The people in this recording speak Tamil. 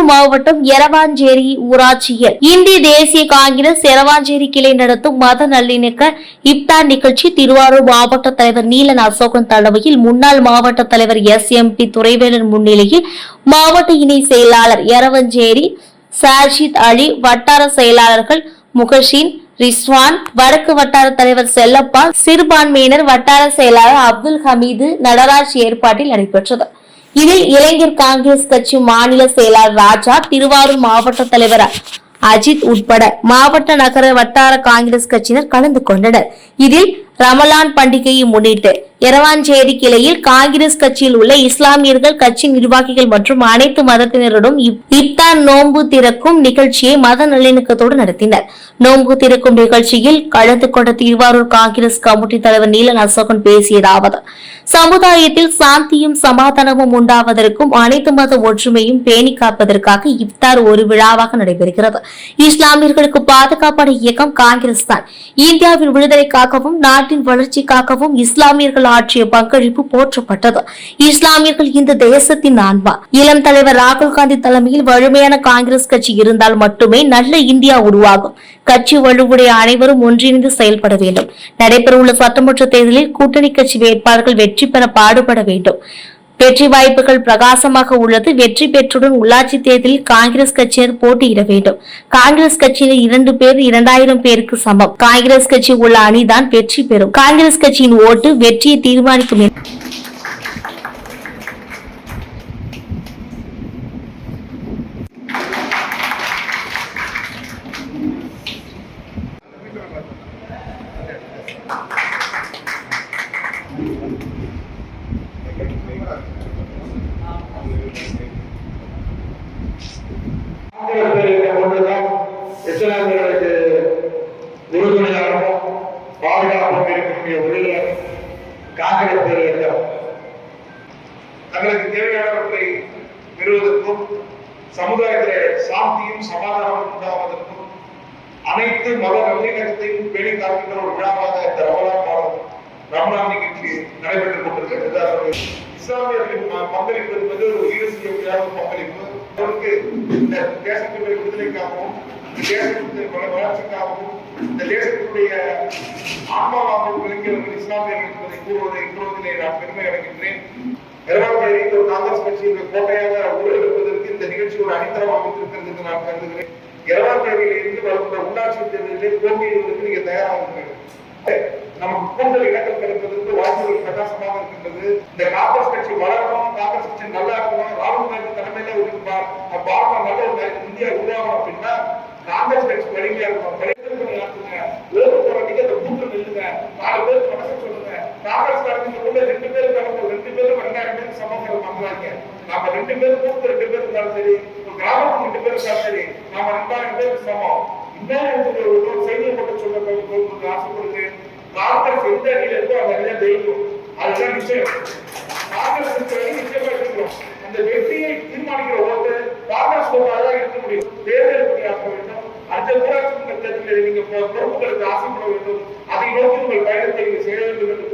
திருவாரூர் மாவட்டம் எரவாஞ்சேரி ஊராட்சியில் இந்திய தேசிய காங்கிரஸ் எரவாஞ்சேரி கிளை நடத்தும் மத நல்லிணக்க இப்தார் நிகழ்ச்சி திருவாரூர் மாவட்ட தலைவர் நீலன் அசோகன் தலைமையில் முன்னாள் மாவட்ட தலைவர் SMT துரைவேலன் முன்னிலையில் மாவட்ட இணை செயலாளர் எரவாஞ்சேரி சாஜித் அலி, வட்டார செயலாளர்கள் முகஷின், ரிஸ்வான், வடக்கு வட்டார தலைவர் செல்லப்பா, சிறுபான்மையினர் வட்டார செயலாளர் அப்துல் ஹமீது நடராஜ் ஏற்பாட்டில் நடைபெற்றது. இதில் இளைஞர் காங்கிரஸ் கட்சி மாநில செயலாளர் ராஜா, திருவாரூர் மாவட்ட தலைவர் அஜித் உட்பட மாவட்ட நகர வட்டார காங்கிரஸ் கட்சியினர் கலந்து கொண்டனர். இதில் ரமலான் பண்டிகையை முன்னிட்டு எரவாஞ்சேரி கிளையில் காங்கிரஸ் கட்சியில் உள்ள இஸ்லாமியர்கள், கட்சி நிர்வாகிகள் மற்றும் அனைத்து மதத்தினருடன் இப்தார் நோன்பு திறக்கும் நிகழ்ச்சியை மத நல்லிணக்கத்தோடு நடத்தினர். நோன்பு திறக்கும் நிகழ்ச்சியில் கலந்து கொண்ட திருவாரூர் காங்கிரஸ் கமிட்டி தலைவர் நீலன் அசோகன் பேசியதாவது: சமுதாயத்தில் சாந்தியும் சமாதானமும் உண்டாவதற்கும் அனைத்து மத ஒற்றுமையும் பேணி காப்பதற்காக இப்தார் ஒரு விழாவாக நடைபெறுகிறது. இஸ்லாமியர்களுக்கு பாதுகாப்பான இயக்கம் காங்கிரஸ் தான். இந்தியாவின் விடுதலைக்காகவும் நாட்டின் வளர்ச்சிக்காகவும் இஸ்லாமியர்கள் ஆற்றிய பங்களிப்பு போற்றப்பட்டது. இஸ்லாமியர்கள் இந்த தேசத்தின் ஆன்மா. இளம் தலைவர் ராகுல் காந்தி தலைமையில் வலிமையான காங்கிரஸ் கட்சி இருந்தால் மட்டுமே நல்ல இந்தியா உருவாகும். கட்சி வலுவுடைய அனைவரும் ஒன்றிணைந்து செயல்பட வேண்டும். நடைபெறவுள்ள சட்டமன்ற தேர்தலில் கூட்டணி கட்சி வேட்பாளர்கள் வெற்றி பெற பாடுபட வேண்டும். வெற்றி வாய்ப்புகள் பிரகாசமாக உள்ளது. வெற்றி பெற்றுடன் உள்ளாட்சி தேர்தலில் காங்கிரஸ் கட்சியினர் போட்டியிட வேண்டும். காங்கிரஸ் கட்சியினர் 2 பேர் 2000 பேருக்கு சமம். காங்கிரஸ் கட்சி உள்ள அணிதான் வெற்றி பெறும். காங்கிரஸ் கட்சியின் ஓட்டு வெற்றியை தீர்மானிக்கும். இஸ்லாமியர்களுக்கு உறுதுணையாகவும் பாதுகாப்பும் இருக்கக்கூடிய ஒரே காங்கிரஸ் இயக்கம் தங்களுக்கு தேவையானவற்றை பெறுவதற்கும் சமுதாயத்தில் சாந்தியும் சமாதானமும் உண்டாவதற்கும் அனைத்து மத நல்லிணக்கத்தையும் பேணி காக்கின்ற ஒரு விழாவாக இந்த ரமலான் நிகழ்ச்சி நடைபெற்றுக் கொண்டிருக்கிறது. இஸ்லாமியர்களின் பங்களிப்பு என்பது ஒரு ஈடு செய்ய முடியாத பங்களிப்பு. அவருக்கு இந்த தேசத்தினுடைய விடுதலைக்காகவும் தேசத்தினுடைய வளர்ச்சிக்காகவும் இந்த தேசத்தினுடைய ஆன்மாவாகவும் விளங்கியவர்கள் இஸ்லாமியர்கள் என்பதை கூறுவதிலே நான் பெருமை அடைகின்றேன். எரவாஞ்சேரி ஒரு காங்கிரஸ் கட்சியுடைய கோட்டையாக உருவெடுப்பதற்கு இந்த நிகழ்ச்சி ஒரு அடித்தளமாக இருக்கிறது என்று நான் கருதுகிறேன். எரவாஞ்சேரியில் இருந்து வருகின்ற உள்ளாட்சி தேர்தலிலே போட்டியிடுவதற்கு நீங்க தயாராக இருக்கிறது. நமக்கு கூடுதல் இடங்கள் கிடைப்பதற்கு வாய்ப்புகள் பிரகாசமாக இருக்கின்றது. இந்த காங்கிரஸ் கட்சி வளரணும், காங்கிரஸ் கட்சி நல்லா இருக்கணும், ராகுல் காந்தி தலைமையில இருப்பார், பாரத நல்ல ஒரு இந்தியா உருவாகணும் அப்படின்னா காங்கிரஸ் கட்சி வலிமையா இருக்கணும். ஓட்டு போறதுக்கு அந்த கூட்டு நில்லுங்க, 4 பேருக்கு மனசு சொல்லுங்க. காங்கிரஸ் காரங்களுக்குள்ள 2 பேர் கலந்து 2 பேரும் 2000 பேருக்கு சமமாக பண்றாங்க. நாம 2 பேரும் கூட்டு 2 பேர் இருந்தாலும் சரி, ஒரு கிராமத்துக்கு 2 பேர் இருந்தாலும் சரி, நாம 2000 பேருக்கு சமம். இன்னொரு ஒரு செய்தியை மட்டும் சொல்ல ஆசைப்படுகிறேன். காங்கிரஸ் எந்த அணியில இருக்கோ அந்த அணியில ஜெயிக்கும். அதுதான் நிச்சயம். காங்கிரஸ் நிச்சயமா இருக்கிறோம். அந்த வெற்றியை தீர்மானிக்கிற ஓட்டு காங்கிரஸ் ஓட்டாக இருக்க முடியும். தேர்தல் பணியாற்ற வேண்டும். அந்த ஊராட்சி மன்றத்தில் நீங்க பொறுப்புகளுக்கு ஆசைப்பட வேண்டும். அதை நோக்கி உங்கள் பயணத்தை நீங்க செய்ய வேண்டும் என்று